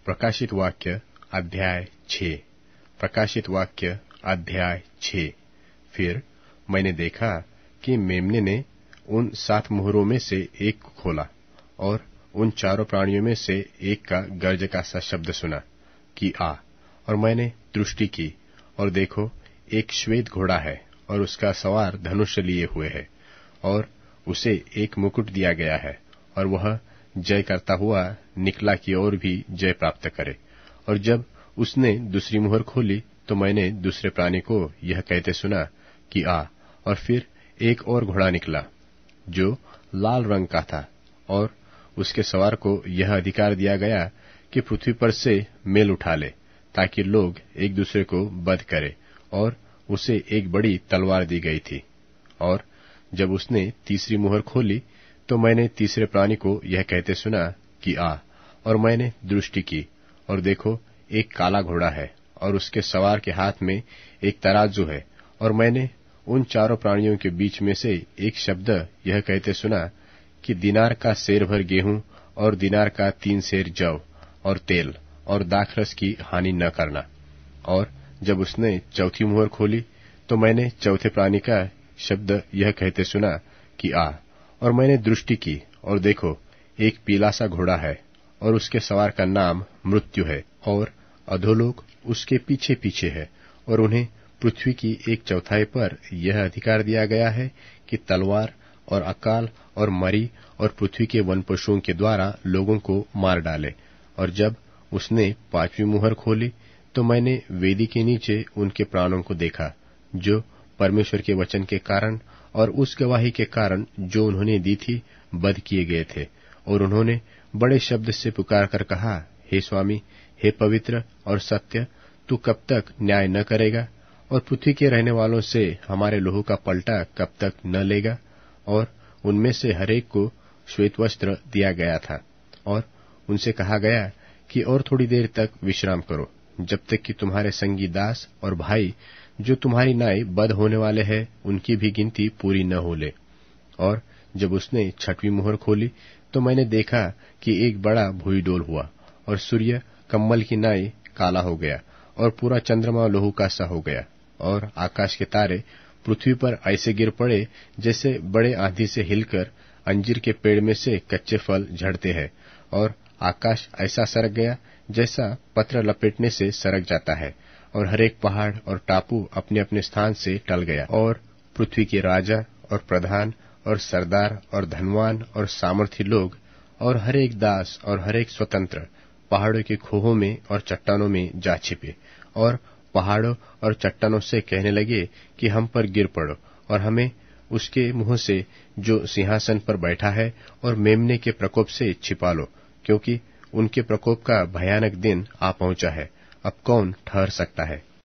प्रकाशित वाक्य अध्याय 6। प्रकाशित वाक्य अध्याय 6। फिर मैंने देखा कि मेमने ने उन 7 मुहरों में से एक को खोला, और उन 4 प्राणियों में से एक का गर्ज का सा शब्द सुना कि आ। और मैंने दृष्टि की, और देखो, एक श्वेत घोड़ा है, और उसका सवार धनुष लिए हुए है, और उसे एक मुकुट दिया गया है, और वह जय करता हुआ निकला की ओर भी जय प्राप्त करे। और जब उसने दूसरी मुहर खोली, तो मैंने दूसरे प्राणी को यह कहते सुना कि आ। और फिर एक और घोड़ा निकला, जो लाल रंग का था, और उसके सवार को यह अधिकार दिया गया कि पृथ्वी पर से मेल उठा ले, ताकि लोग एक दूसरे को वध करे, और उसे एक बड़ी तलवार दी गई थी। और जब उसने तीसरी मुहर खोली, तो मैंने तीसरे प्राणी को यह कहते सुना कि आ। और मैंने दृष्टि की, और देखो, एक काला घोड़ा है, और उसके सवार के हाथ में एक तराजू है। और मैंने उन 4 प्राणियों के बीच में से एक शब्द यह कहते सुना कि दिनार का सेर भर गेहूं, और दिनार का 3 सेर जव और तेल और दाखरस की हानि न करना। और जब उसने चौथी मुहर खोली, तो मैंने चौथे प्राणी का शब्द यह कहते सुना कि आ। और मैंने दृष्टि की, और देखो, एक पीला सा घोड़ा है, और उसके सवार का नाम मृत्यु है, और अधोलोक उसके पीछे पीछे है। और उन्हें पृथ्वी की 1/4 पर यह अधिकार दिया गया है कि तलवार और अकाल और मरी और पृथ्वी के वन पशुओं के द्वारा लोगों को मार डाले। और जब उसने 5वीं मुहर खोली, तो मैंने वेदी के नीचे उनके प्राणों को देखा, जो परमेश्वर के वचन के कारण और उस गवाही के कारण जो उन्होंने दी थी, वध किए गए थे। और उन्होंने बड़े शब्द से पुकार कर कहा, हे स्वामी, हे पवित्र और सत्य, तू कब तक न्याय न करेगा, और पृथ्वी के रहने वालों से हमारे लहू का पलटा कब तक न लेगा। और उनमें से हरेक को श्वेत वस्त्र दिया गया था, और उनसे कहा गया कि और थोड़ी देर तक विश्राम करो, जब तक कि तुम्हारे संगी दास और भाई जो तुम्हारी नाई बद होने वाले हैं, उनकी भी गिनती पूरी न हो ले। और जब उसने 6वीं मुहर खोली, तो मैंने देखा कि एक बड़ा भूईडोल हुआ, और सूर्य कम्बल की नाई काला हो गया, और पूरा चंद्रमा लहू का सा हो गया। और आकाश के तारे पृथ्वी पर ऐसे गिर पड़े जैसे बड़े आंधी से हिलकर अंजीर के पेड़ में से कच्चे फल झड़ते हैं। और आकाश ऐसा सरक गया जैसा पत्र लपेटने से सरक जाता है, और हरेक पहाड़ और टापू अपने अपने स्थान से टल गया। और पृथ्वी के राजा और प्रधान और सरदार और धनवान और सामर्थी लोग और हरेक दास और हरेक स्वतंत्र पहाड़ों के खोहों में और चट्टानों में जा छिपे, और पहाड़ों और चट्टानों से कहने लगे कि हम पर गिर पड़ो, और हमें उसके मुंह से जो सिंहासन पर बैठा है और मेमने के प्रकोप से छिपा लो, क्योंकि उनके प्रकोप का भयानक दिन आ पहुंचा है। अब कौन ठहर सकता है?